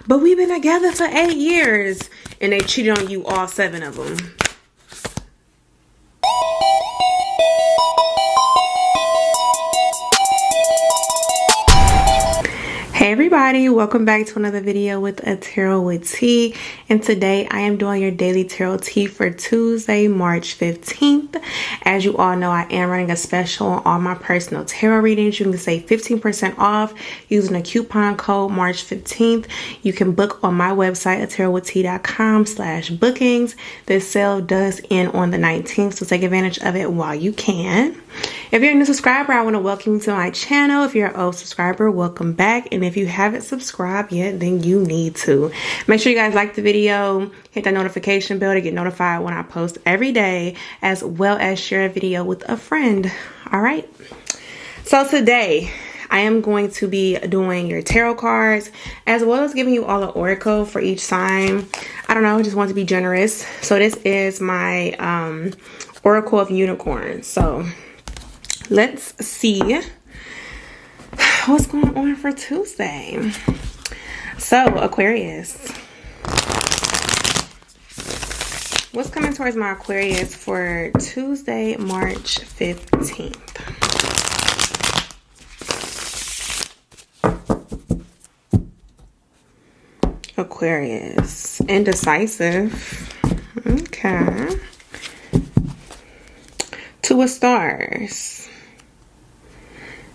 but we've been together for 8 years and they cheated on you, all 7 of them. Hey everybody, welcome back to another video with a tarot with T, and today I am doing your daily tarot tea for Tuesday, March 15th. As you all know, I am running a special on all my personal tarot readings. You can save 15% off using the coupon code March 15th. You can book on my website at tarotwitht.com/bookings. This sale does end on the 19th, so take advantage of it while you can. If you're a new subscriber, I want to welcome you to my channel. If you're an old subscriber, welcome back. And if you haven't subscribed yet, then you need to. Make sure you guys like the video, hit that notification bell to get notified when I post every day, as well as share a video with a friend. All right. So today, I am going to be doing your tarot cards, as well as giving you all the oracle for each sign. I don't know, I just want to be generous. So this is my Oracle of Unicorns. So let's see what's going on for Tuesday. So Aquarius, what's coming towards my Aquarius for Tuesday, March 15th? Aquarius, indecisive. Okay. 2 of Stars.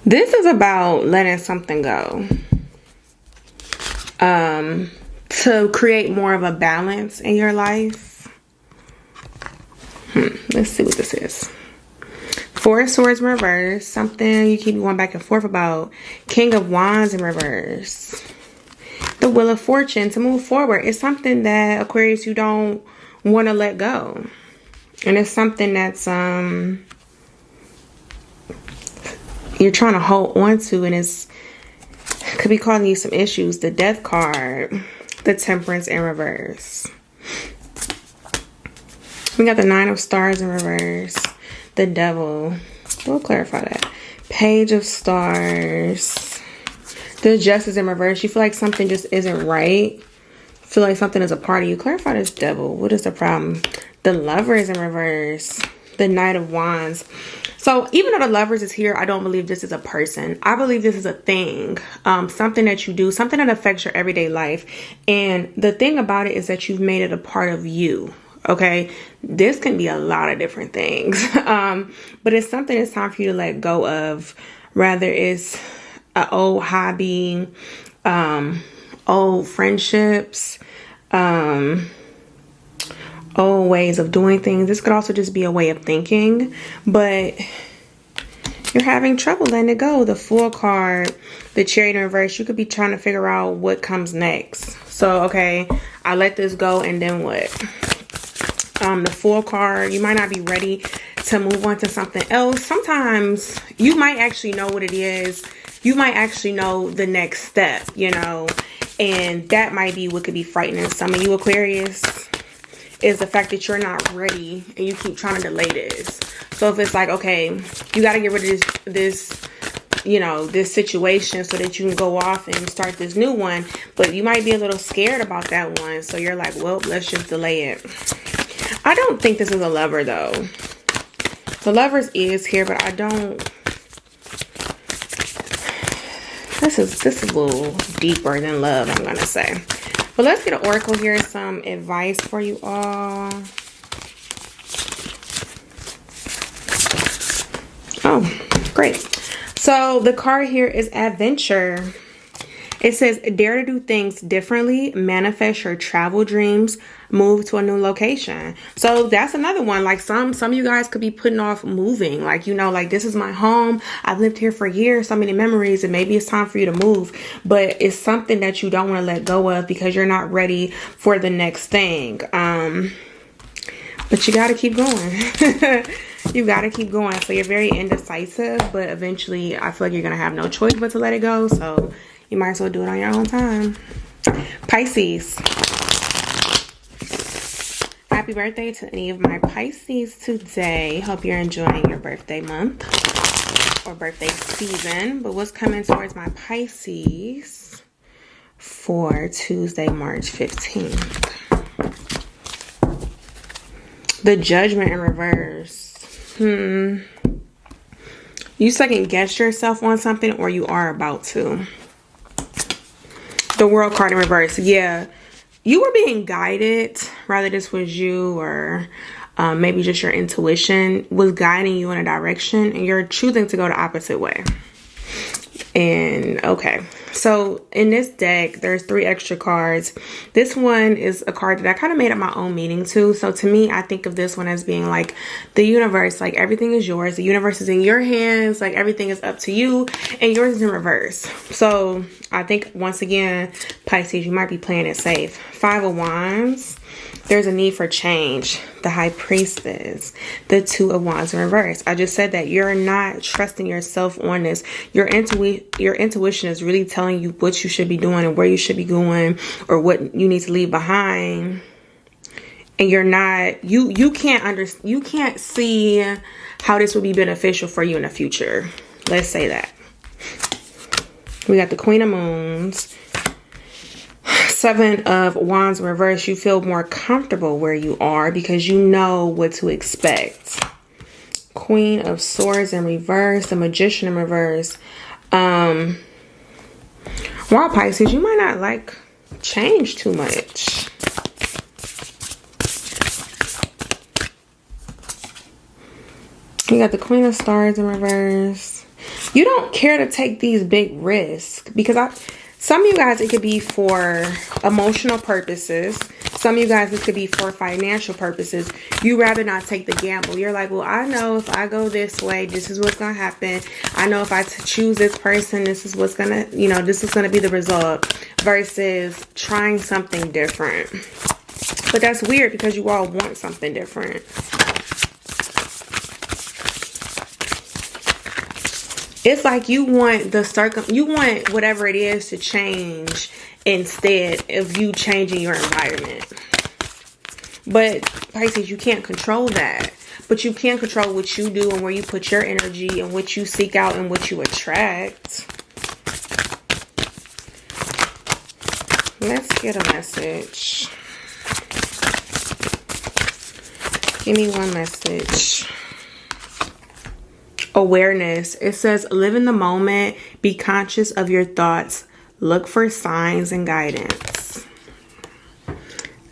This is about letting something go. To create more of a balance in your life. Let's see what this is. 4 of Swords in reverse. Something you keep going back and forth about. King of Wands in reverse. The Wheel of Fortune, to move forward. It's something that, Aquarius, you don't want to let go. And it's something that's you're trying to hold on to, and it's could be causing you some issues. The Death card, the Temperance in reverse. We got the 9 of Stars in reverse. The Devil. We'll clarify that. Page of Stars. The Justice in reverse. You feel like something just isn't right. Feel like something is a part of you. Clarify this Devil. What is the problem? The Lovers in reverse. The Knight of Wands. So even though the Lovers is here, I don't believe this is a person. I believe this is a thing. Something that you do. Something that affects your everyday life. And the thing about it is that you've made it a part of you. Okay? This can be a lot of different things. But it's something it's time for you to let go of. Rather it's an old hobby. Old friendships. Old ways of doing things. This could also just be a way of thinking, but you're having trouble letting it go. The Fool card, the Chariot in reverse. You could be trying to figure out what comes next. So, okay, I let this go, and then what? The Fool card, you might not be ready to move on to something else. Sometimes you might actually know what it is. You might actually know the next step, you know, and that might be what could be frightening some of you, Aquarius. Is the fact that you're not ready and you keep trying to delay this. So if it's like, okay, you got to get rid of this, you know, this situation so that you can go off and start this new one. But you might be a little scared about that one. So you're like, well, let's just delay it. I don't think this is a lover though. The Lovers is here, but I don't. This is a little deeper than love, I'm going to say. But let's get an oracle here, some advice for you all. Oh, great. So the card here is Adventure. It says, dare to do things differently, manifest your travel dreams, move to a new location. So that's another one. Like some of you guys could be putting off moving. Like, you know, like this is my home. I've lived here for years, so many memories, and maybe it's time for you to move. But it's something that you don't want to let go of because you're not ready for the next thing. But you got to keep going. You got to keep going. So you're very indecisive, but eventually I feel like you're going to have no choice but to let it go. So you might as well do it on your own time. Pisces. Happy birthday to any of my Pisces today. Hope you're enjoying your birthday month or birthday season. But what's coming towards my Pisces for Tuesday, March 15th. The Judgment in reverse. You second guessed yourself on something, or you are about to. The World card in reverse. Yeah, you were being guided. Rather this was you, or maybe just your intuition was guiding you in a direction, and you're choosing to go the opposite way. And okay, so in this deck there's 3 extra cards. This one is a card that I kind of made up my own meaning to. So to me, I think of this one as being like the universe, like everything is yours, the universe is in your hands, like everything is up to you, and yours is in reverse. So I think once again, Pisces, you might be playing it safe. 5 of Wands. There's a need for change. The High Priestess. The 2 of Wands in reverse. I just said that you're not trusting yourself on this. Your intuition is really telling you what you should be doing and where you should be going, or what you need to leave behind. And you're not, you can't see how this would be beneficial for you in the future. Let's say that. We got the Queen of Moons. 7 of Wands in reverse. You feel more comfortable where you are because you know what to expect. Queen of Swords in reverse. The Magician in reverse. While Pisces, you might not like change too much. You got the Queen of Stars in reverse. You don't care to take these big risks because some of you guys, it could be for emotional purposes. Some of you guys, this could be for financial purposes. You rather not take the gamble. You're like, well, I know if I go this way, this is what's going to happen. I know if I choose this person, this is what's going to, this is going to be the result. Versus trying something different. But that's weird because you all want something different. It's like you want you want whatever it is to change instead of you changing your environment. But Pisces, you can't control that. But you can control what you do and where you put your energy and what you seek out and what you attract. Let's get a message. Give me one message. Awareness. It says, live in the moment, be conscious of your thoughts, look for signs and guidance.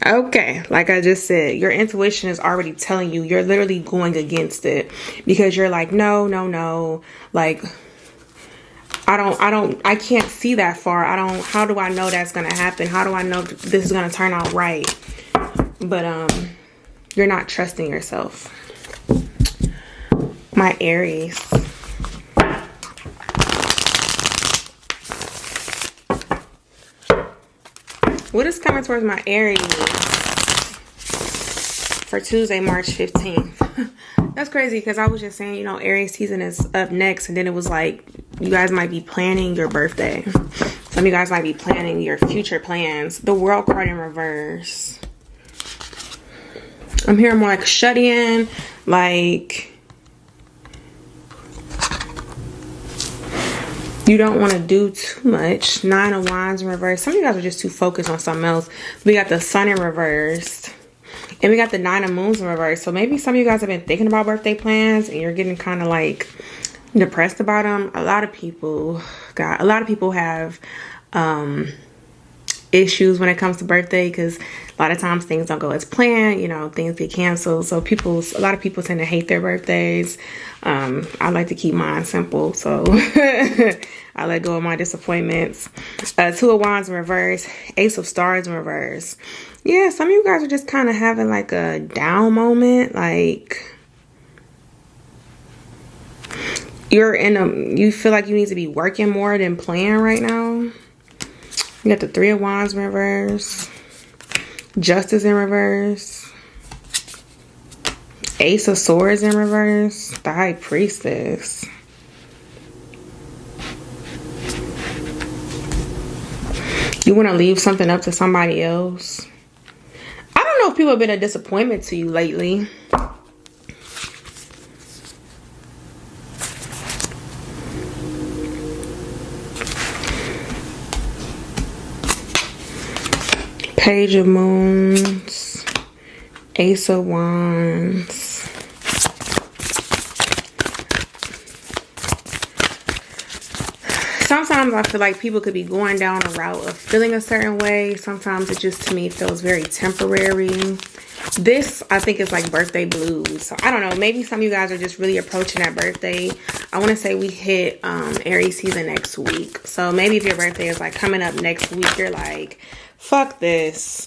Okay, like I just said, your intuition is already telling you, you're literally going against it because you're like, no, like I can't see that far. How do I know that's gonna happen? How do I know this is gonna turn out right? But you're not trusting yourself. My Aries. What is coming towards my Aries for Tuesday, March 15th? That's crazy because I was just saying, Aries season is up next. And then it was like, you guys might be planning your birthday. Some of you guys might be planning your future plans. The World card in reverse. I'm hearing more like shut in, like you don't want to do too much. 9 of Wands in reverse. Some of you guys are just too focused on something else. We got the Sun in reverse. And we got the 9 of Moons in reverse. So maybe some of you guys have been thinking about birthday plans and you're getting kind of like depressed about them. A lot of people have issues when it comes to birthday because a lot of times things don't go as planned. Things get canceled. So a lot of people tend to hate their birthdays. I like to keep mine simple, so I let go of my disappointments. 2 of Wands in reverse. Ace of Stars in reverse. Yeah, some of you guys are just kind of having like a down moment. Like you feel like you need to be working more than playing right now. You got the 3 of Wands in reverse. Justice in reverse. Ace of Swords in reverse. The High Priestess. You want to leave something up to somebody else. I don't know if people have been a disappointment to you lately. Page of Moons, Ace of Wands. Sometimes I feel like people could be going down a route of feeling a certain way. Sometimes it just, to me, feels very temporary. This, I think, is like birthday blues. So I don't know. Maybe some of you guys are just really approaching that birthday. I want to say we hit Aries season next week. So maybe if your birthday is like coming up next week, you're like, fuck this.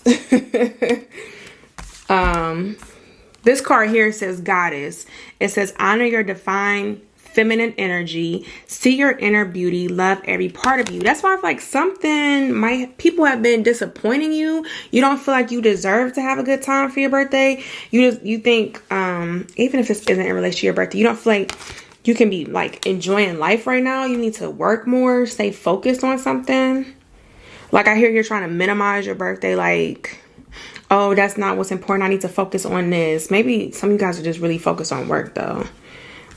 This card here says Goddess. It says honor your divine feminine energy, see your inner beauty, love every part of you. That's why I feel like people have been disappointing you. You don't feel like you deserve to have a good time for your birthday. You think even if it isn't in relation to your birthday, you don't feel like you can be like enjoying life right now. You need to work more, stay focused on something. Like I hear you're trying to minimize your birthday, like, oh, that's not what's important. I need to focus on this. Maybe some of you guys are just really focused on work though.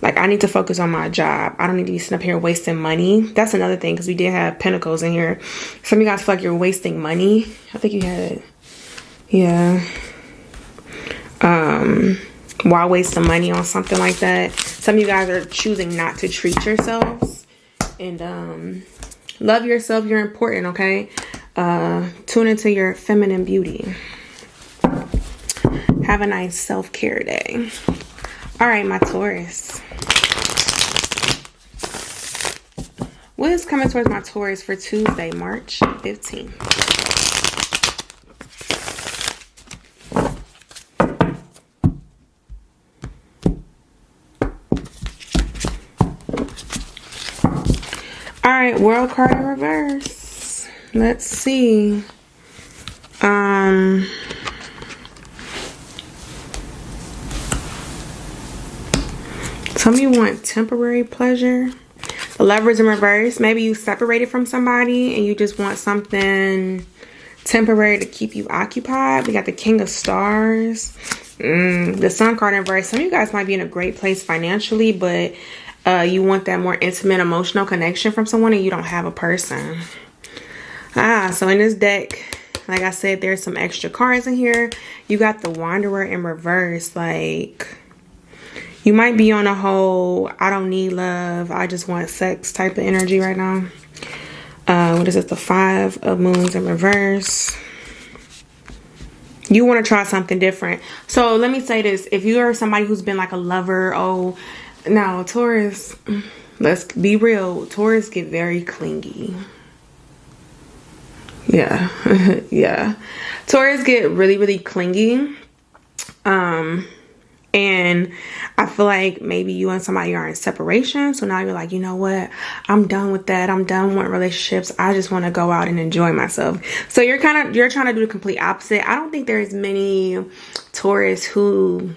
Like, I need to focus on my job. I don't need to be sitting up here wasting money. That's another thing, because we did have Pentacles in here. Some of you guys feel like you're wasting money. I think you had, yeah. Why waste some money on something like that? Some of you guys are choosing not to treat yourselves. And love yourself. You're important, okay? Tune into your feminine beauty. Have a nice self-care day. All right, my Taurus. What is coming towards my Taurus for Tuesday, March 15th? All right, World card in reverse. Let's see. Some of you want temporary pleasure. The Lovers in reverse. Maybe you separated from somebody and you just want something temporary to keep you occupied. We got the King of Stars. The Sun card in reverse. Some of you guys might be in a great place financially, but you want that more intimate emotional connection from someone and you don't have a person. So in this deck, like I said, there's some extra cards in here. You got the Wanderer in reverse. Like, you might be on a whole, I don't need love, I just want sex type of energy right now. What is it? The Five of Moons in reverse. You want to try something different. So let me say this. If you are somebody who's been like a lover, now Taurus, let's be real. Taurus get very clingy. Yeah. Yeah. Taurus get really, really clingy. And I feel like maybe you and somebody are in separation. So now you're like, you know what? I'm done with that. I'm done with relationships. I just want to go out and enjoy myself. So you're trying to do the complete opposite. I don't think there's many Taurus who...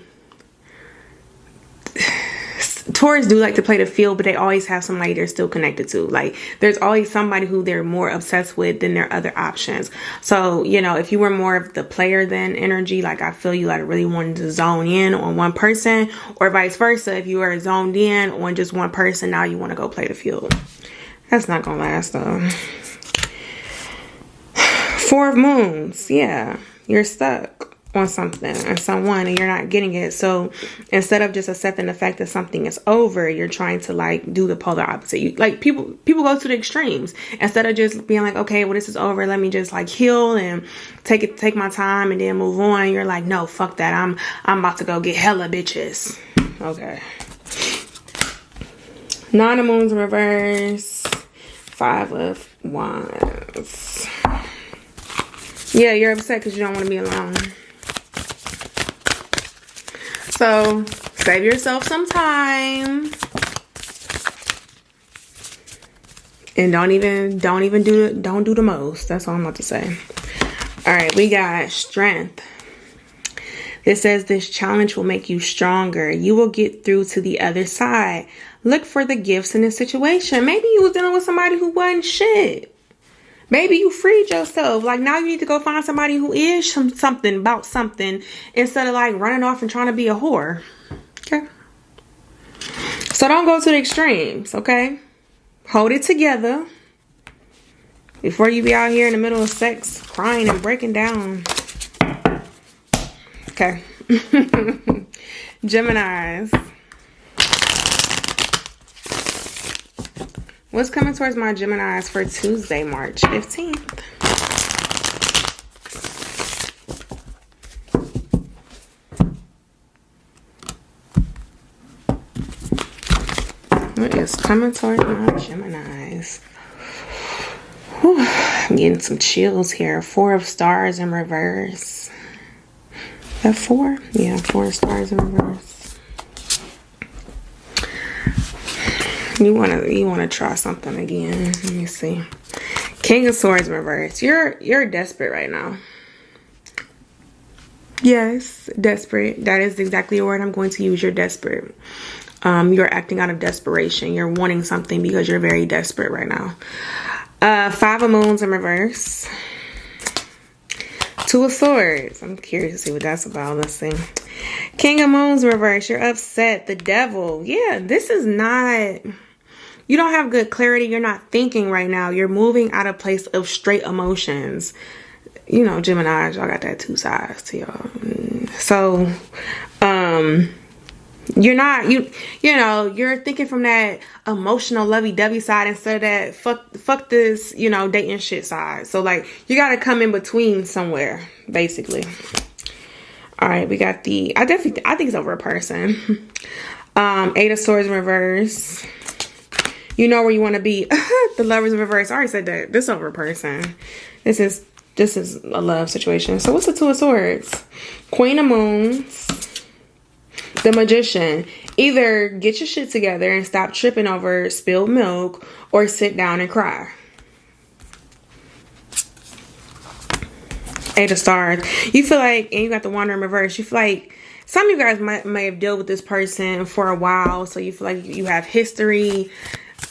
Taurus do like to play the field, but they always have somebody they're still connected to. Like, there's always somebody who they're more obsessed with than their other options. So, you know, if you were more of the player than energy, like I feel you like really wanted to zone in on one person, or vice versa. If you are zoned in on just one person, now you want to go play the field. That's not gonna last though. Four of Moons. Yeah, you're stuck on something and someone and you're not getting it. So instead of just accepting the fact that something is over, you're trying to like do the polar opposite. You like people go to the extremes. Instead of just being like, okay, well, this is over, let me just like heal and take my time and then move on, you're like, no, fuck that, I'm about to go get hella bitches. Okay. Nine of Moons in reverse. Five of Wands. Yeah, you're upset because you don't want to be alone. So save yourself some time and don't do the most. That's all I'm about to say. All right, we got Strength. It says this challenge will make you stronger. You will get through to the other side. Look for the gifts in this situation. Maybe you was dealing with somebody who wasn't shit. Maybe you freed yourself. Like, now you need to go find somebody who is something about something instead of like running off and trying to be a whore. Okay. So don't go to the extremes. Okay. Hold it together. before you be out here in the middle of sex crying and breaking down. Okay. Geminis. What's coming towards my Geminis for Tuesday, March 15th? What is coming towards my Geminis? Whew, I'm getting some chills here. 4 of Stars in reverse. That 4? Yeah, 4 stars in reverse. You wanna try something again. Let me see. King of Swords in reverse. You're desperate right now. Yes, desperate. That is exactly the word I'm going to use. You're desperate. You're acting out of desperation. You're wanting something because you're very desperate right now. 5 of Moons in reverse. 2 of Swords. I'm curious to see what that's about. Let's see. King of Moons reverse. You're upset. The Devil. Yeah, this is not... You don't have good clarity. You're not thinking right now. You're moving out of place of straight emotions. You know, Gemini, y'all got that 2 sides to y'all. So, you're not, you know, you're thinking from that emotional lovey-dovey side instead of that fuck this, you know, dating shit side. So like, you got to come in between somewhere, basically. All right, we got the, I think it's over a person. 8 of Swords in reverse. You know where you want to be. The Lovers in reverse. I already said that. This over a person. This is a love situation. So what's the 2 of Swords? Queen of Moons. The Magician. Either get your shit together and stop tripping over spilled milk, or sit down and cry. 8 of Stars. You feel like, and you got the Wanderer in reverse, you feel like some of you guys may have dealt with this person for a while, so you feel like you have history.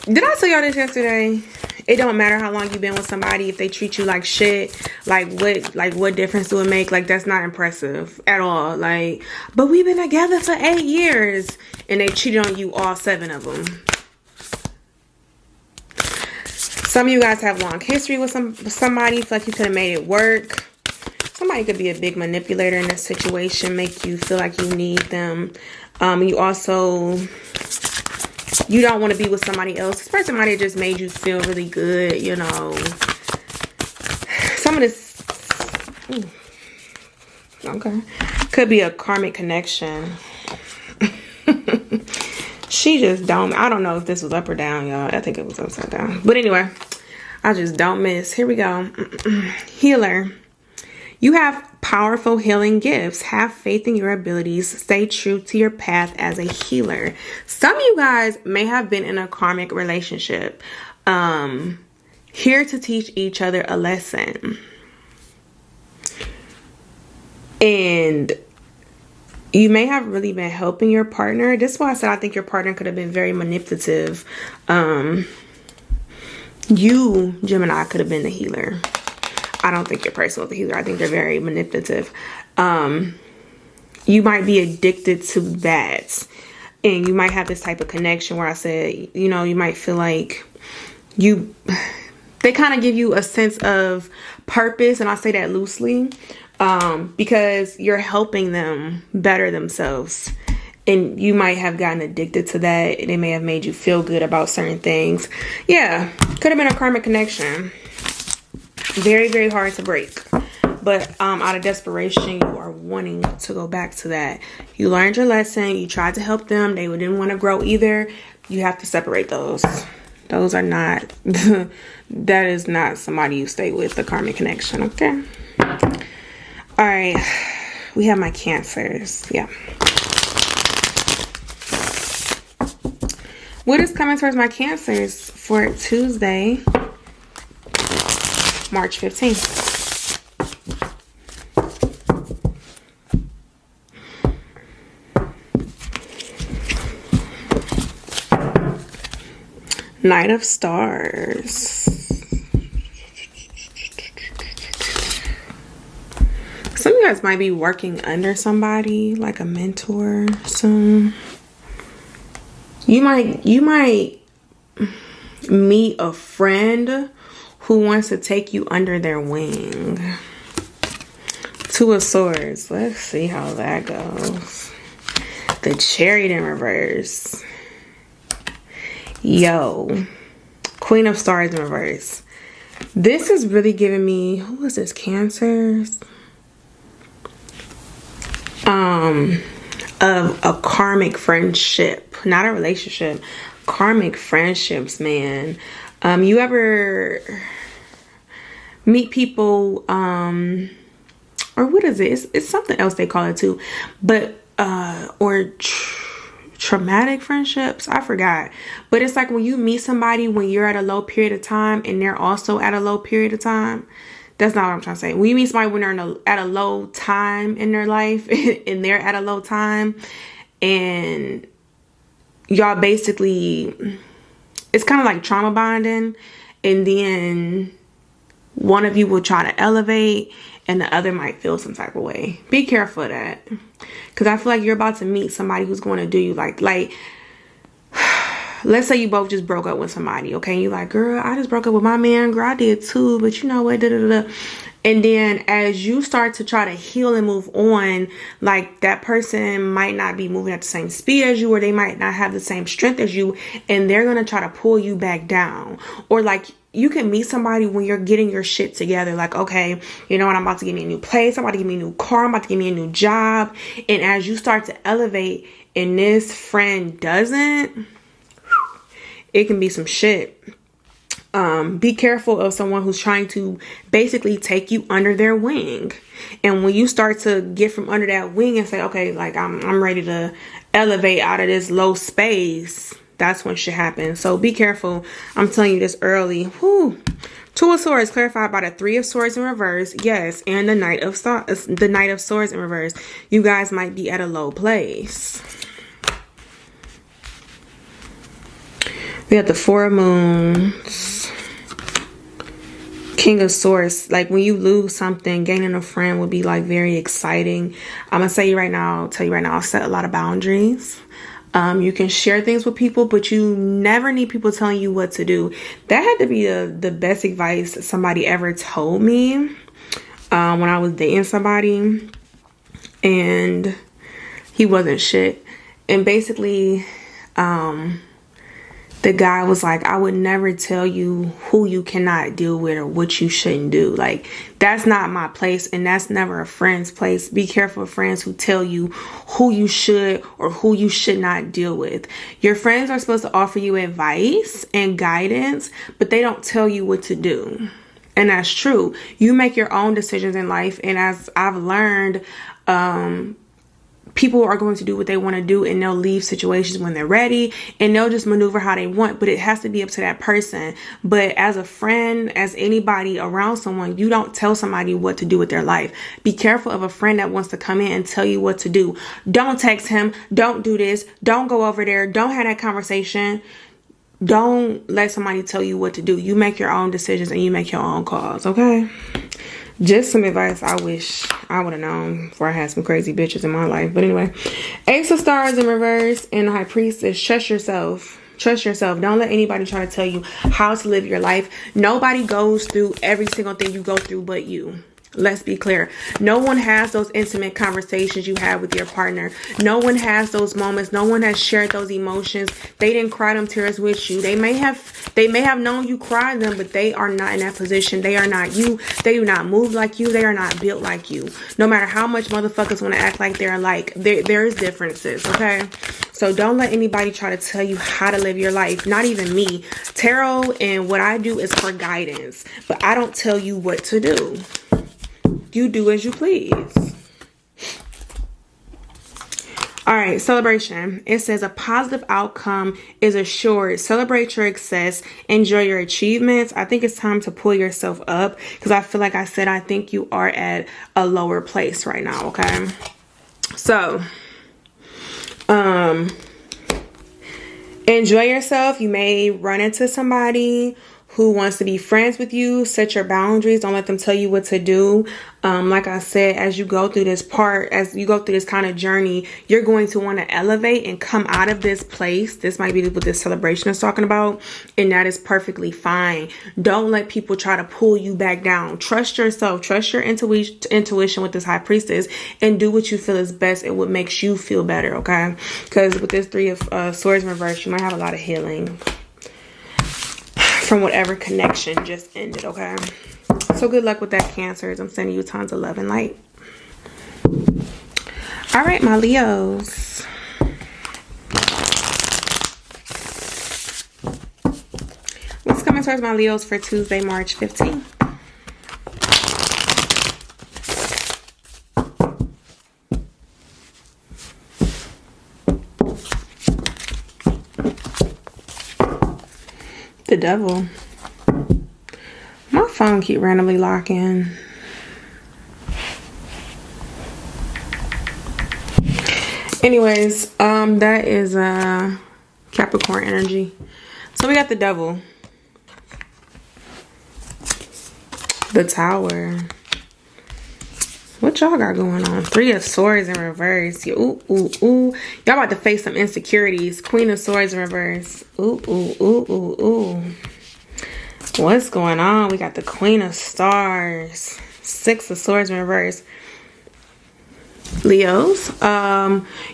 Did I tell y'all this yesterday? It don't matter how long you've been with somebody. If they treat you like shit, like what difference do it make? Like, that's not impressive at all. Like, but we've been together for 8 years and they cheated on you, all 7 of them. Some of you guys have long history with somebody. You feel like you could have made it work. Somebody could be a big manipulator in this situation, make you feel like you need them. You also... You don't want to be with somebody else. This person might have just made you feel really good, you know. Some of this... Ooh, okay. Could be a karmic connection. She just don't... I don't know if this was up or down, y'all. I think it was upside down. But anyway, I just don't miss. Here we go. Healer. You have powerful healing gifts. Have faith in your abilities. Stay true to your path as a healer. Some of you guys may have been in a karmic relationship. Here to teach each other a lesson. And you may have really been helping your partner. This is why I said I think your partner could have been very manipulative. You, Gemini, could have been the healer. I don't think your person was the healer. I think they're very manipulative. You might be addicted to that. And you might have this type of connection where I said, you know, you might feel like they kind of give you a sense of purpose. And I say that loosely because you're helping them better themselves. And you might have gotten addicted to that. They may have made you feel good about certain things. Yeah, could have been a karmic connection. Very, very hard to break. But out of desperation, you are wanting to go back to that. You learned your lesson. You tried to help them. They didn't want to grow either. You have to separate those. Those are not... that is not somebody you stay with, the karmic connection, okay? All right. We have my Cancers. Yeah. What is coming towards my Cancers for Tuesday, March 15th? Knight of Stars. Some of you guys might be working under somebody, like a mentor soon. You might meet a friend who wants to take you under their wing. Two of Swords. Let's see how that goes. The Chariot in reverse. Yo. Queen of Stars in reverse. This is really giving me, who is this? Cancers? Of a karmic friendship, not a relationship. Karmic friendships, man. You ever meet people, or what is it? It's something else they call it too, but or traumatic friendships, I forgot. But it's like when you meet somebody when you're at a low period of time and they're also at a low period of time. That's not what I'm trying to say. When you meet somebody when they're at a low time in their life and they're at a low time, and y'all basically, it's kind of like trauma bonding, and then one of you will try to elevate and the other might feel some type of way. Be careful of that, because I feel like you're about to meet somebody who's going to do you like let's say you both just broke up with somebody, okay? And you're like, girl, I just broke up with my man. Girl, I did too, but you know what? And then as you start to try to heal and move on, like that person might not be moving at the same speed as you, or they might not have the same strength as you, and they're going to try to pull you back down. Or like you can meet somebody when you're getting your shit together. Like, okay, you know what? I'm about to get me a new place. I'm about to get me a new car. I'm about to get me a new job. And as you start to elevate and this friend doesn't, it can be some shit. Be careful of someone who's trying to basically take you under their wing. And when you start to get from under that wing and say, okay, like I'm ready to elevate out of this low space, that's when shit happens. So be careful. I'm telling you this early. Whew. Two of Swords clarified by the Three of Swords in reverse. Yes, and the Knight of Swords in reverse. You guys might be at a low place. We have the Four of Moons, King of Swords. Like when you lose something, gaining a friend would be like very exciting. I'm gonna tell you right now, set a lot of boundaries. You can share things with people, but you never need people telling you what to do. That had to be the best advice somebody ever told me when I was dating somebody and he wasn't shit. And basically, the guy was like, I would never tell you who you cannot deal with or what you shouldn't do. Like, that's not my place, and that's never a friend's place. Be careful of friends who tell you who you should or who you should not deal with. Your friends are supposed to offer you advice and guidance, but they don't tell you what to do. And that's true. You make your own decisions in life, and as I've learned, people are going to do what they want to do, and they'll leave situations when they're ready, and they'll just maneuver how they want, but it has to be up to that person. But as a friend, as anybody around someone, you don't tell somebody what to do with their life. Be careful of a friend that wants to come in and tell you what to do. Don't text him. Don't do this. Don't go over there. Don't have that conversation. Don't let somebody tell you what to do. You make your own decisions and you make your own calls, okay? Just some advice I wish I would have known before I had some crazy bitches in my life. But anyway, Ace of Stars in reverse and the High Priestess. Trust yourself. Trust yourself. Don't let anybody try to tell you how to live your life. Nobody goes through every single thing you go through but you. Let's be clear. No one has those intimate conversations you have with your partner. No one has those moments. No one has shared those emotions. They didn't cry them tears with you. They may have known you cried them, but they are not in that position. They are not you. They do not move like you. They are not built like you. No matter how much motherfuckers want to act like they're alike, there's differences, okay? So don't let anybody try to tell you how to live your life. Not even me. Tarot and what I do is for guidance, but I don't tell you what to do. You do as you please. All right, celebration. It says a positive outcome is assured. Celebrate your success. Enjoy your achievements. I think it's time to pull yourself up, because I feel like I said I think you are at a lower place right now, okay? So, enjoy yourself. You may run into somebody who wants to be friends with you. Set your boundaries. Don't let them tell you what to do. Like I said, as you go through this kind of journey, you're going to want to elevate and come out of this place. This might be what this celebration is talking about, and that is perfectly fine. Don't let people try to pull you back down. Trust yourself. Trust your intuition with this High Priestess, and do what you feel is best and what makes you feel better, okay? Because with this Three of Swords in reverse, you might have a lot of healing from whatever connection just ended, okay? So good luck with that, Cancers. I'm sending you tons of love and light. All right, my Leos. What's coming towards my Leos for Tuesday, March 15th? The Devil. My phone keep randomly locking. Anyways, that is Capricorn energy. So we got the Devil. The Tower. What y'all got going on? Three of Swords in reverse. Ooh, ooh, ooh. Y'all about to face some insecurities. Queen of Swords in reverse. Ooh, ooh, ooh, ooh, ooh. What's going on? We got the Queen of Stars. Six of Swords in reverse. Leos,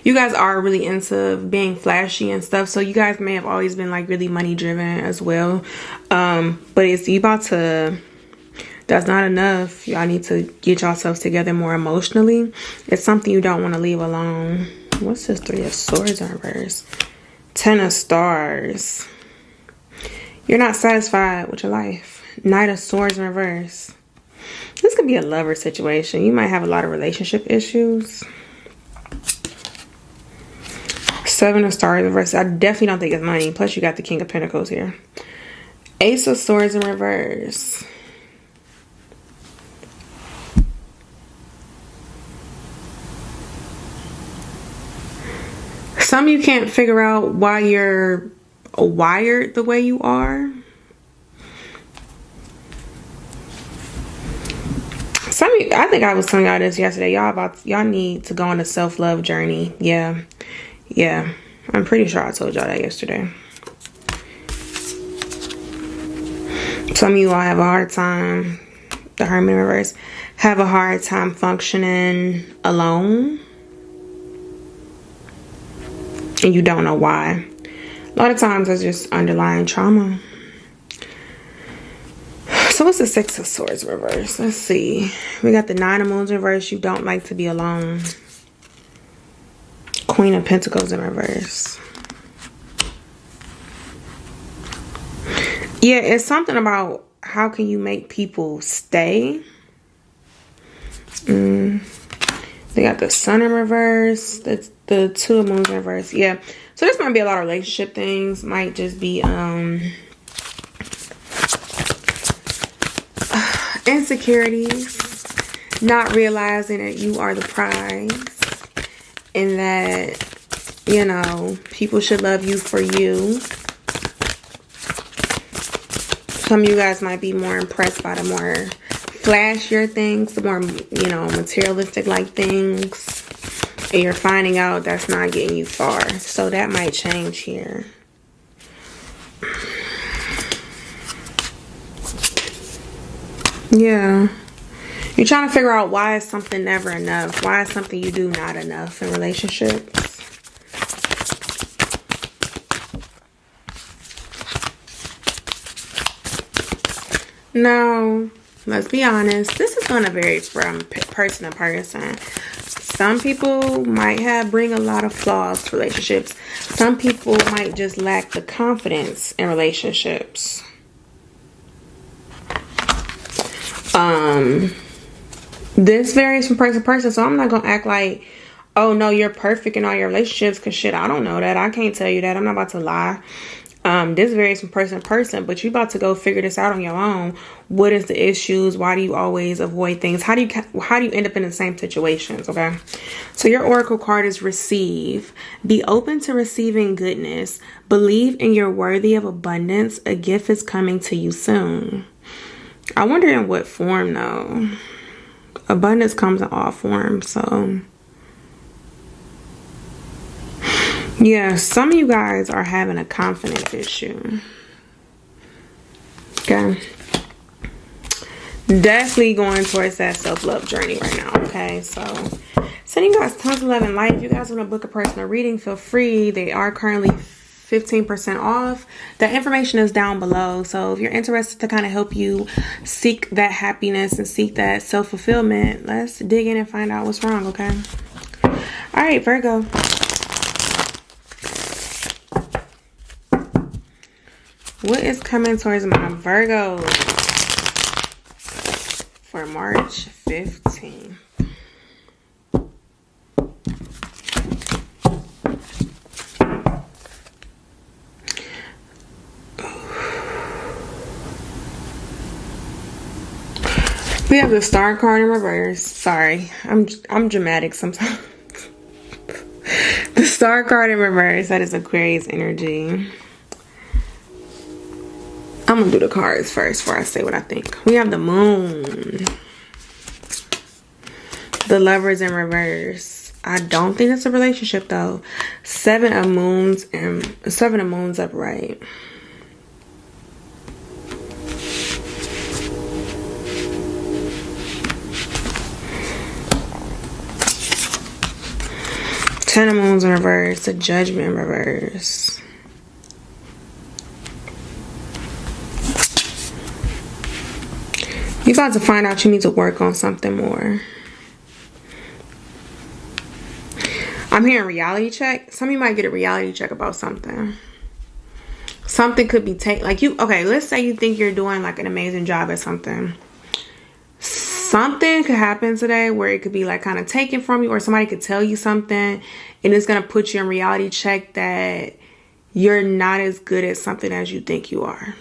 you guys are really into being flashy and stuff. So you guys may have always been like really money driven as well. But it's you about to... That's not enough. Y'all need to get yourselves together more emotionally. It's something you don't want to leave alone. What's this Three of Swords in reverse? Ten of Stars. You're not satisfied with your life. Knight of Swords in reverse. This could be a lover situation. You might have a lot of relationship issues. Seven of Stars in reverse. I definitely don't think it's money. Plus you got the King of Pentacles here. Ace of Swords in reverse. Some of you can't figure out why you're wired the way you are. Some of you, I think I was telling y'all this yesterday. Y'all need to go on a self-love journey. Yeah. I'm pretty sure I told y'all that yesterday. Some of you all have a hard time, the Hermit in reverse, have a hard time functioning alone. And you don't know why. A lot of times there's just underlying trauma. So what's the Six of Swords reverse? Let's see. We got the Nine of Moons in reverse. You don't like to be alone. Queen of Pentacles in reverse. Yeah, it's something about how can you make people stay. They got the Sun in reverse. That's the Two of Moons in reverse. Yeah. So this might be a lot of relationship things. Might just be insecurities. Not realizing that you are the prize. And that, you know, people should love you for you. Some of you guys might be more impressed by the more flashier things, the more, you know, materialistic like things. And you're finding out that's not getting you far. So that might change here. Yeah. You're trying to figure out why is something never enough? Why is something you do not enough in relationships? Now, let's be honest. This is going to vary from person to person. Some people might bring a lot of flaws to relationships. Some people might just lack the confidence in relationships. This varies from person to person, so I'm not going to act like, oh, no, you're perfect in all your relationships, because shit, I don't know that. I can't tell you that. I'm not about to lie. This varies from person to person, but you're about to go figure this out on your own. What is the issues? Why do you always avoid things? How do you end up in the same situations? Okay, so your oracle card is receive. Be open to receiving goodness. Believe in you're worthy of abundance. A gift is coming to you soon. I wonder in what form though. Abundance comes in all forms, so yeah, some of you guys are having a confidence issue. Okay. Definitely going towards that self-love journey right now. Okay. So sending you guys tons of love and light. If you guys want to book a personal reading, feel free. They are currently 15% off. The information is down below. So if you're interested to kind of help you seek that happiness and seek that self-fulfillment, let's dig in and find out what's wrong. Okay. All right, Virgo. What is coming towards my Virgos for March 15th? We have the Star card in reverse. Sorry, I'm dramatic sometimes. The Star card in reverse, that is Aquarius energy. I'm gonna do the cards first before I say what I think. We have the Moon. The Lovers in reverse. I don't think it's a relationship though. 7 of Moons and 7 of Moons upright. Ten of Moons in reverse. The Judgment in reverse. You're about to find out you need to work on something more. I'm hearing reality check. Some of you might get a reality check about something. Something could be taken. Like you, okay, let's say you think you're doing like an amazing job at something. Something could happen today where it could be like kind of taken from you, or somebody could tell you something and it's going to put you in reality check that you're not as good at something as you think you are.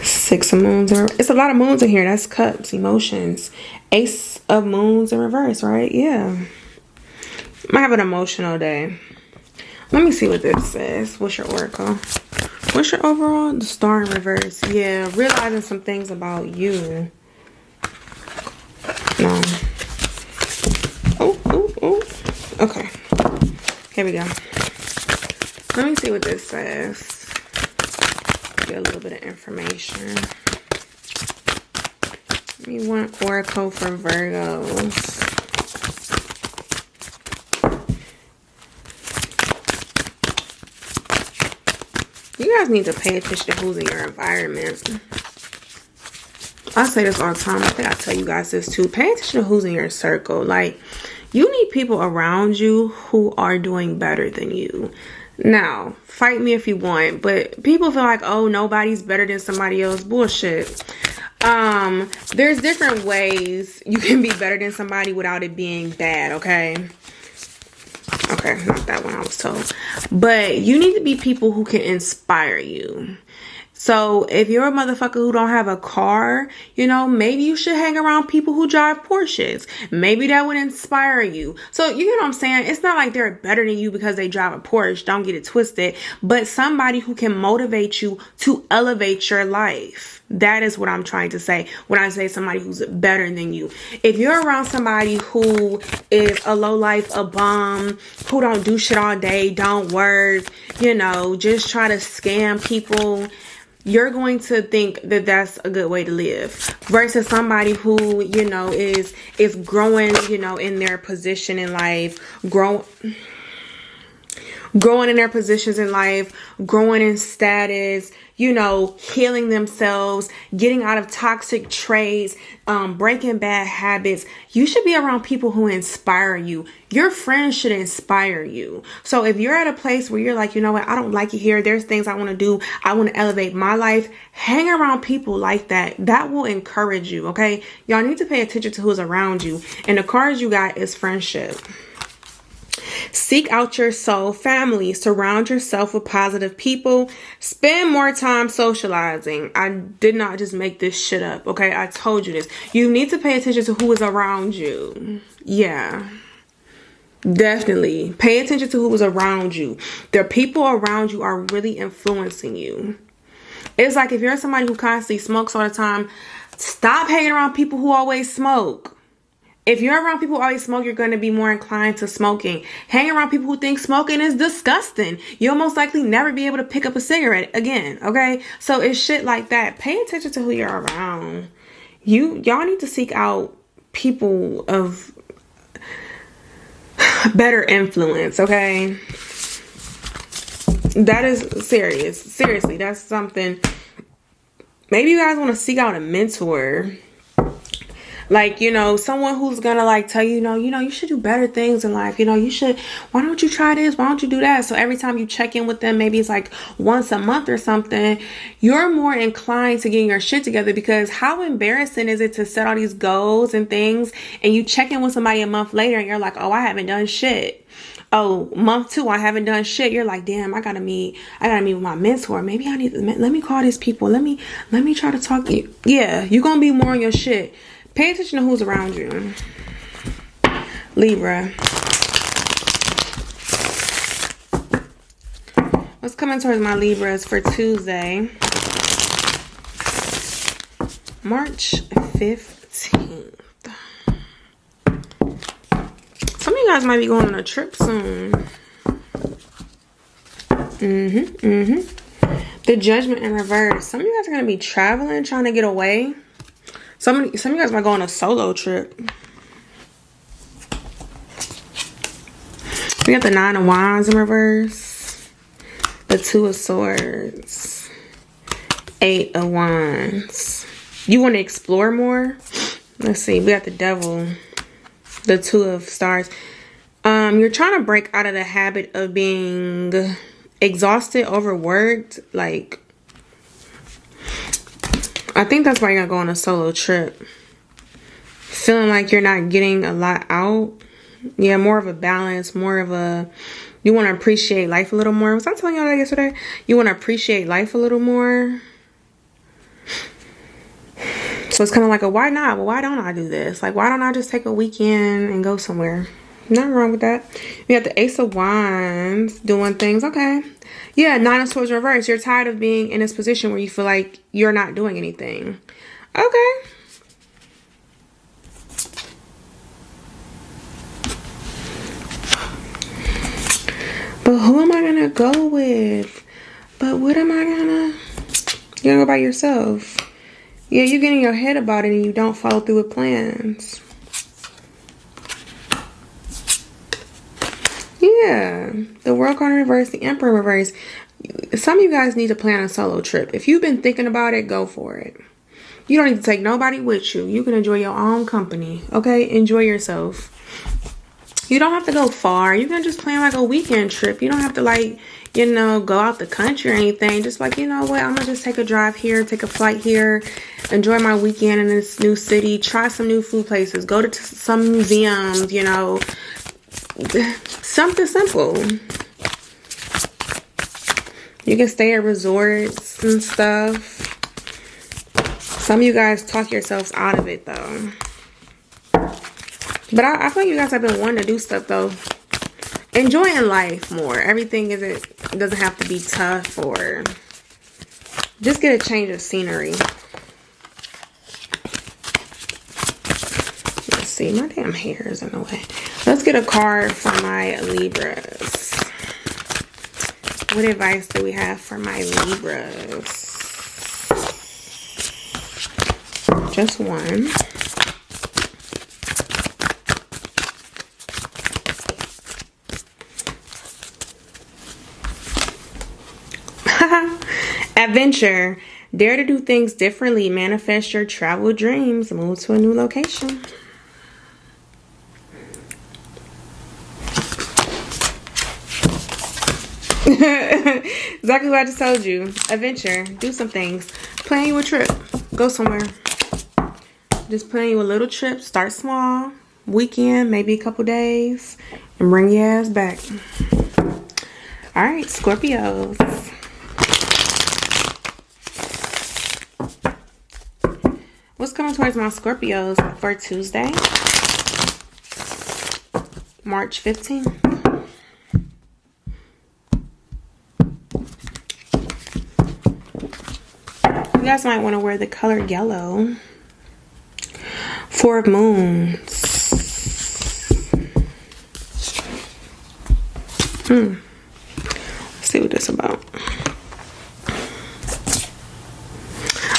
Six of Moons. It's a lot of moons in here. That's cups, emotions. Ace of Moons in reverse, right? Yeah. Might have an emotional day. Let me see what this says. What's your oracle? What's your overall? The Star in reverse. Yeah, realizing some things about you. No. Oh. Okay. Here we go. Let me see what this says. Get a little bit of information. We want oracle for Virgos. You guys need to pay attention to who's in your environment. I say this all the time. I think I tell you guys this too. Pay attention to who's in your circle. Like, you need people around you who are doing better than you. Now, fight me if you want, but people feel like, oh, nobody's better than somebody else. Bullshit. There's different ways you can be better than somebody without it being bad, okay? Okay, not that one I was told. But you need to be people who can inspire you. So if you're a motherfucker who don't have a car, you know, maybe you should hang around people who drive Porsches. Maybe that would inspire you. So you get what I'm saying? It's not like they're better than you because they drive a Porsche. Don't get it twisted. But somebody who can motivate you to elevate your life. That is what I'm trying to say when I say somebody who's better than you. If you're around somebody who is a lowlife, a bum, who don't do shit all day, don't work, you know, just try to scam people, you're going to think that that's a good way to live versus somebody who, you know, is growing, you know, in their position in life, growing in their positions in life, growing in status, you know, healing themselves, getting out of toxic traits, breaking bad habits. You should be around people who inspire you. Your friends should inspire you. So if you're at a place where you're like, you know what, I don't like it here. There's things I want to do. I want to elevate my life. Hang around people like that. That will encourage you. Okay. Y'all need to pay attention to who's around you. And the cards you got is friendship. Seek out your soul family. Surround yourself with positive people. Spend more time socializing. I did not just make this shit up, okay? I told you this. You need to pay attention to who is around you. Yeah. Definitely. Pay attention to who is around you. The people around you are really influencing you. It's like if you're somebody who constantly smokes all the time, stop hanging around people who always smoke. If you're around people who always smoke, you're going to be more inclined to smoking. Hang around people who think smoking is disgusting. You'll most likely never be able to pick up a cigarette again, okay? So it's shit like that. Pay attention to who you're around. Y'all need to seek out people of better influence, okay? That is serious. Seriously, that's something. Maybe you guys want to seek out a mentor. Like, you know, someone who's gonna like tell you, you should do better things in life. Why don't you try this? Why don't you do that? So every time you check in with them, maybe it's like once a month or something, you're more inclined to getting your shit together, because how embarrassing is it to set all these goals and things and you check in with somebody a month later and you're like, oh, I haven't done shit. Oh, month 2, I haven't done shit. You're like, damn, I gotta meet with my mentor. Maybe let me call these people. Let me try to talk to you. Yeah, you're gonna be more on your shit. Pay attention to who's around you. Libra. What's coming towards my Libras for Tuesday, March 15th? Some of you guys might be going on a trip soon. The Judgment in reverse. Some of you guys are going to be traveling, trying to get away. Some of you guys might go on a solo trip. We got the 9 of Wands in reverse. The 2 of Swords. 8 of Wands. You want to explore more? Let's see. We got the Devil. The 2 of Stars. You're trying to break out of the habit of being exhausted, overworked. Like, I think that's why you're gonna go on a solo trip. Feeling like you're not getting a lot out. Yeah, more of a balance, you want to appreciate life a little more. Was I telling y'all that yesterday? You want to appreciate life a little more. So it's kind of like a why not? Well, why don't I do this? Like, why don't I just take a weekend and go somewhere? Nothing wrong with that. We got the Ace of Wands doing things. Okay. Yeah, 9 of Swords reverse. You're tired of being in this position where you feel like you're not doing anything. Okay. But who am I going to go with? But what am I going to... You're going to go by yourself. Yeah, you get in your head about it and you don't follow through with plans. Yeah, the World card in reverse, the Emperor in reverse. Some of you guys need to plan a solo trip. If you've been thinking about it, go for it. You don't need to take nobody with you. You can enjoy your own company. Okay, enjoy yourself. You don't have to go far. You can just plan like a weekend trip. You don't have to like, go out the country or anything. Just like, you know what, I'm gonna just take a drive here, take a flight here, enjoy my weekend in this new city, try some new food places, go to some museums, something simple. You can stay at resorts and stuff. Some of you guys talk yourselves out of it though. But I feel like you guys have been wanting to do stuff though. Enjoying life more. Everything doesn't have to be tough, or just get a change of scenery. Let's see, my damn hair is in the way. Let's get a card for my Libras. What advice do we have for my Libras? Just one. Adventure. Dare to do things differently. Manifest your travel dreams. Move to a new location. Exactly what I just told you. Adventure. Do some things. Plan you a trip. Go somewhere. Just plan you a little trip. Start small. Weekend. Maybe a couple days. and bring your ass back. All right, Scorpios. What's coming towards my Scorpios for Tuesday, March 15th? You guys might want to wear the color yellow. Four of Moons. Let's see what this is about.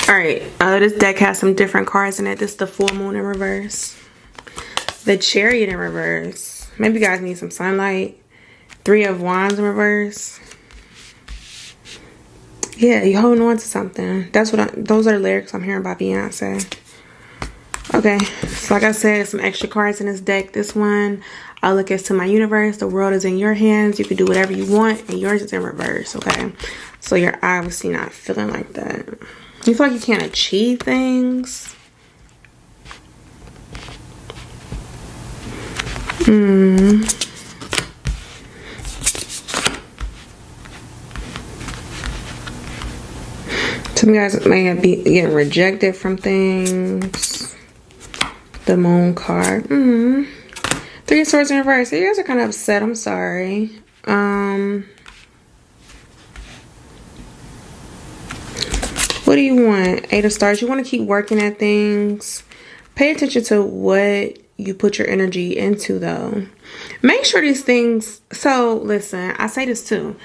Alright, this deck has some different cards in it. This is the full moon in reverse. The Chariot in reverse. Maybe you guys need some sunlight. Three of Wands in reverse. Yeah, you holding on to something. That's what those are the lyrics I'm hearing by Beyonce. Okay, so like I said, some extra cards in this deck. This one, I look as to my universe. The world is in your hands. You can do whatever you want, and yours is in reverse, okay? So you're obviously not feeling like that. You feel like you can't achieve things. Some guys may be getting rejected from things. The Moon card. Three of Swords in reverse. So you guys are kind of upset. I'm sorry. What do you want? Eight of Stars. You want to keep working at things. Pay attention to what you put your energy into, though. Make sure these things... So, listen. I say this, too.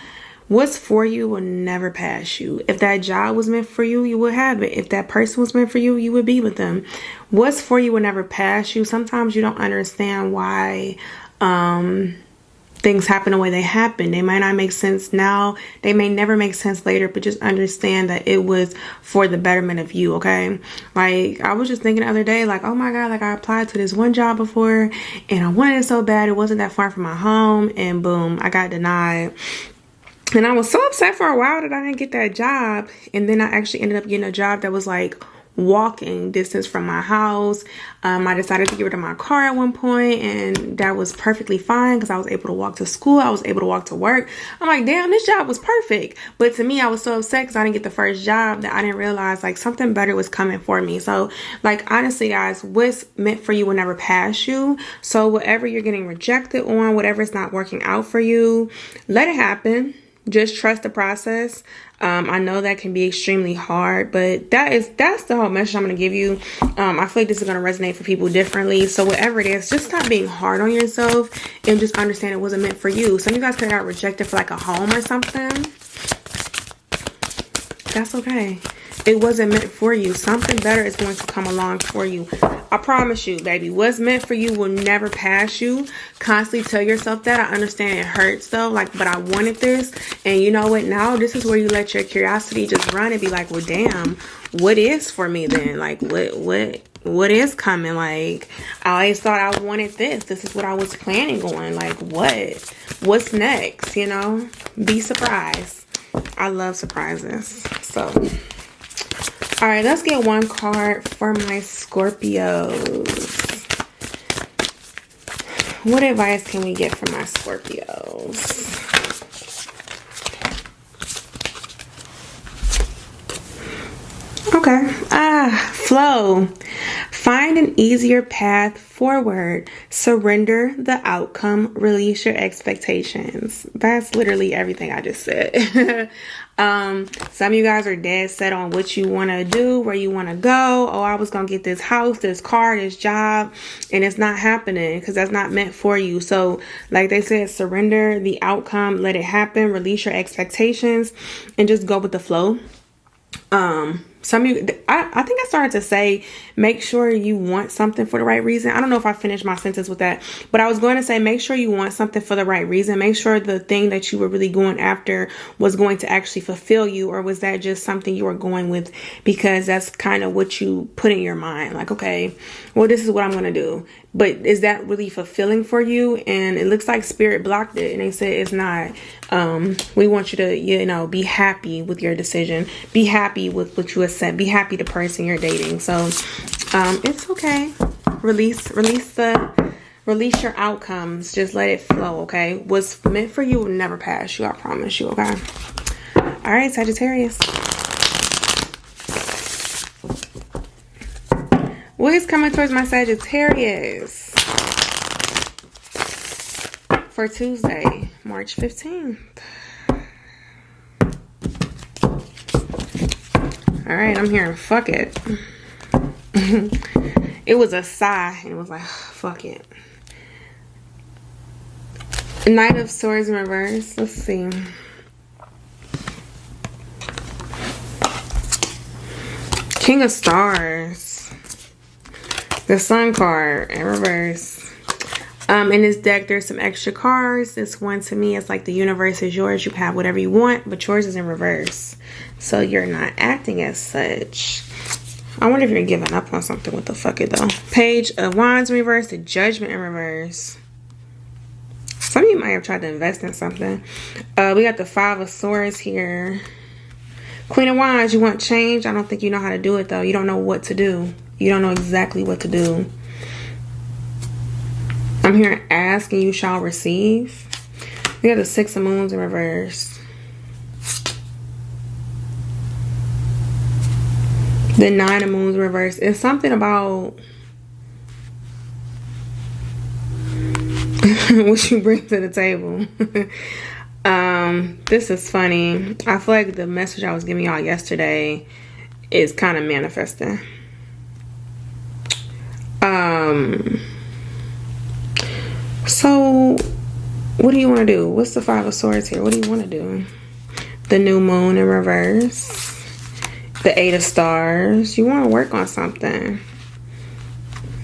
What's for you will never pass you. If that job was meant for you, you would have it. If that person was meant for you, you would be with them. What's for you will never pass you. Sometimes you don't understand why... things happen the way they happen. They might not make sense now. They may never make sense later, but just understand that it was for the betterment of you, okay? Like, I was just thinking the other day, like, oh my God, like I applied to this one job before and I wanted it so bad. It wasn't that far from my home and boom, I got denied. And I was so upset for a while that I didn't get that job. And then I actually ended up getting a job that was like walking distance from my house. I decided to get rid of my car at one point, and that was perfectly fine because I was able to walk to school. I was able to walk to work. I'm like, damn, this job was perfect. But to me, I was so upset because I didn't get the first job that I didn't realize like something better was coming for me. So like, honestly, guys, what's meant for you will never pass you. So whatever you're getting rejected on, whatever's not working out for you, let it happen. Just trust the process. I know that can be extremely hard, but that's the whole message I'm going to give you. I feel like this is going to resonate for people differently. So whatever it is, just stop being hard on yourself and just understand it wasn't meant for you. Some of you guys could have got rejected for like a home or something. That's okay. It wasn't meant for you. Something better is going to come along for you. I promise you, baby. What's meant for you will never pass you. Constantly tell yourself that. I understand it hurts though. Like, but I wanted this. And you know what? Now this is where you let your curiosity just run and be like, well, damn, what is for me then? Like, what is coming? Like, I always thought I wanted this. This is what I was planning on. Like, what's next? You know, be surprised. I love surprises. So, all right, let's get one card for my Scorpios. What advice can we get from my Scorpios? Okay. Flow. Find an easier path forward. Surrender the outcome. Release your expectations. That's literally everything I just said. Some of you guys are dead set on what you want to do, where you want to go. Oh, I was going to get this house, this car, this job, and it's not happening because that's not meant for you. So like they said, surrender the outcome, let it happen, release your expectations, and just go with the flow. Some of you, I think I started to say, make sure you want something for the right reason. I don't know if I finished my sentence with that, but I was going to say, make sure you want something for the right reason. Make sure the thing that you were really going after was going to actually fulfill you, or was that just something you were going with because that's kind of what you put in your mind? Like, okay, well, this is what I'm going to do. But is that really fulfilling for you? And it looks like Spirit blocked it and they said it's not. We want you to, you know, be happy with your decision. Be happy with what you accept. Be happy the person you're dating. So it's okay. Release Release your outcomes. Just let it flow, okay? What's meant for you will never pass you. I promise you, okay? All right, Sagittarius. What is coming towards my Sagittarius for Tuesday, March 15th? All right, I'm hearing fuck it. It was a sigh, and it was like, fuck it. Knight of Swords in reverse. Let's see. King of Stars. The Sun card in reverse. In this deck, there's some extra cards. This one to me is like the universe is yours. You can have whatever you want, but yours is in reverse. So you're not acting as such. I wonder if you're giving up on something. What the fuck it though? Page of Wands in reverse. The Judgment in reverse. Some of you might have tried to invest in something. We got the Five of Swords here. Queen of Wands, you want change? I don't think you know how to do it though. You don't know what to do. You don't know exactly what to do. I'm hearing ask and you shall receive. We got the Six of Moons in reverse. The Nine of Moons in reverse. It's something about what you bring to the table. This is funny. I feel like the message I was giving y'all yesterday is kind of manifesting. So what do you want to do? What's the Five of Swords here? What do you want to do? The New Moon in reverse. The Eight of Stars. You want to work on something.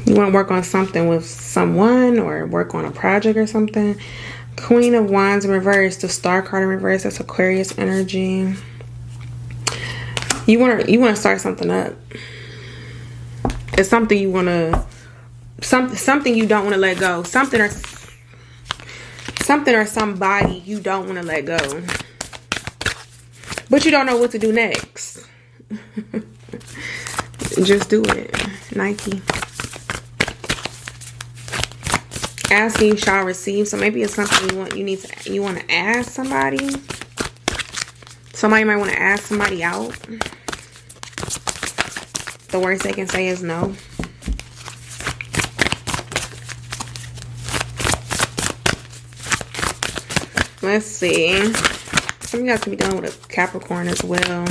You want to work on something with someone or work on a project or something. Queen of Wands in reverse. The Star card in reverse. That's Aquarius energy. You want to start something up. It's something you want to, something you don't want to let go. Something or somebody you don't want to let go. But you don't know what to do next. Just do it. Nike. Ask and you shall receive. So maybe it's something you want to ask somebody. Somebody might want to ask somebody out. The worst they can say is no. Let's see. Some of you guys can be dealing with a Capricorn as well.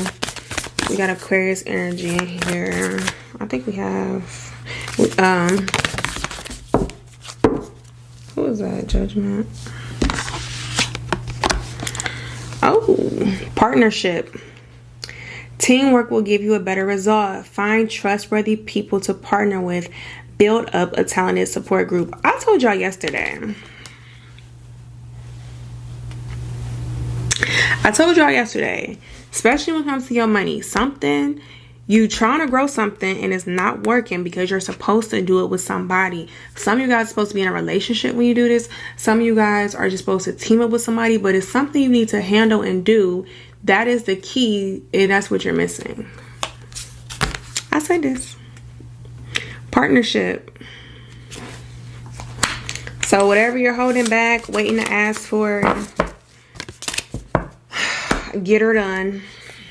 We got Aquarius energy in here. I think we have who is that? Judgment. Oh, partnership. Teamwork will give you a better result. Find trustworthy people to partner with. Build up a talented support group. I told y'all yesterday. Especially when it comes to your money. Something, you trying to grow something and it's not working because you're supposed to do it with somebody. Some of you guys are supposed to be in a relationship when you do this. Some of you guys are just supposed to team up with somebody, but it's something you need to handle and do. That is the key, and that's what you're missing. I say this. Partnership. So whatever you're holding back, waiting to ask for, get her done.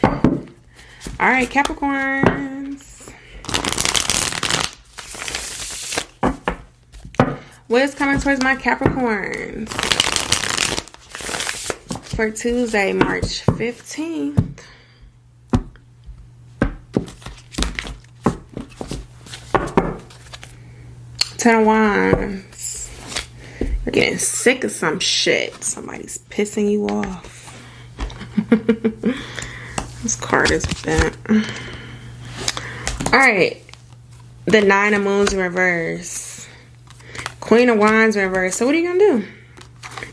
All right, Capricorns. What is coming towards my Capricorns for Tuesday, March 15th? Ten of Wands. You're getting sick of some shit. Somebody's pissing you off. This card is bent. Alright. The Nine of Moons in reverse. Queen of Wands in reverse. So what are you going to do?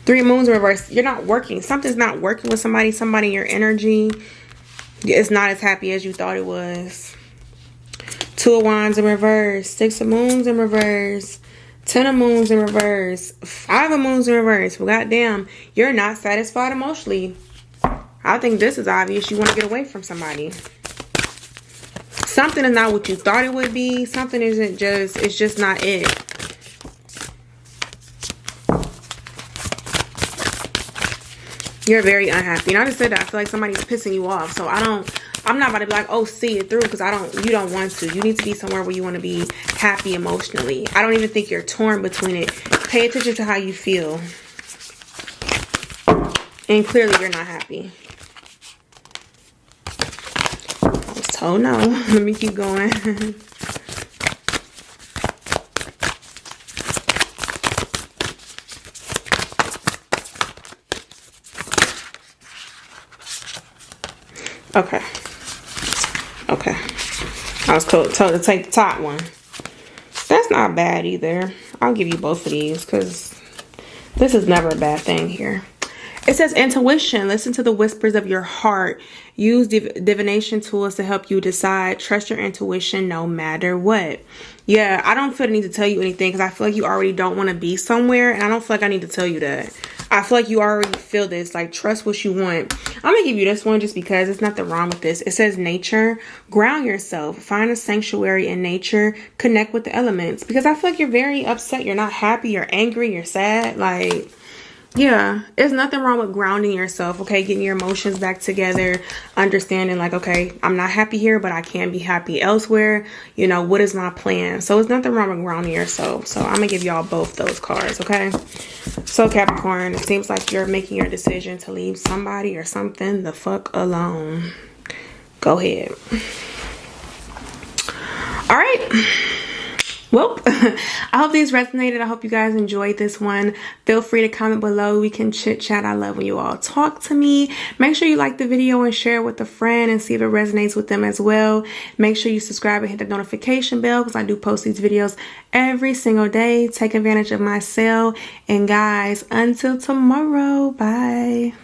Three of Moons in reverse. You're not working. Something's not working with somebody. Somebody in your energy is not as happy as you thought it was. Two of Wands in reverse. Six of Moons in reverse. 10 of Moons in reverse. 5 of Moons in reverse. Well, goddamn, you're not satisfied emotionally. I think this is obvious. You want to get away from somebody. Something is not what you thought it would be. Something isn't just, it's just not it. You're very unhappy. And I just said that I feel like somebody's pissing you off. So I'm not about to be like, oh, see it through, because you don't want to. You need to be somewhere where you want to be happy emotionally. I don't even think you're torn between it. Pay attention to how you feel. And clearly you're not happy. I was told no. Let me keep going. Okay. Okay. I was told to take the top one. That's not bad either. I'll give you both of these because this is never a bad thing here. It says intuition. Listen to the whispers of your heart. Use divination tools to help you decide. Trust your intuition no matter what. Yeah, I don't feel the need to tell you anything because I feel like you already don't want to be somewhere. And I don't feel like I need to tell you that. I feel like you already feel this. Like, trust what you want. I'm going to give you this one just because there's nothing wrong with this. It says nature. Ground yourself. Find a sanctuary in nature. Connect with the elements. Because I feel like you're very upset. You're not happy. You're angry. You're sad. Like, yeah, there's nothing wrong with grounding yourself, okay? Getting your emotions back together, understanding like, okay, I'm not happy here, but I can be happy elsewhere. You know, what is my plan? So it's nothing wrong with grounding yourself. So I'm going to give y'all both those cards, okay? So Capricorn, it seems like you're making your decision to leave somebody or something the fuck alone. Go ahead. All right. Well, I hope these resonated. I hope you guys enjoyed this one. Feel free to comment below. We can chit chat. I love when you all talk to me. Make sure you like the video and share it with a friend and see if it resonates with them as well. Make sure you subscribe and hit the notification bell because I do post these videos every single day. Take advantage of my sale. And guys, until tomorrow, bye.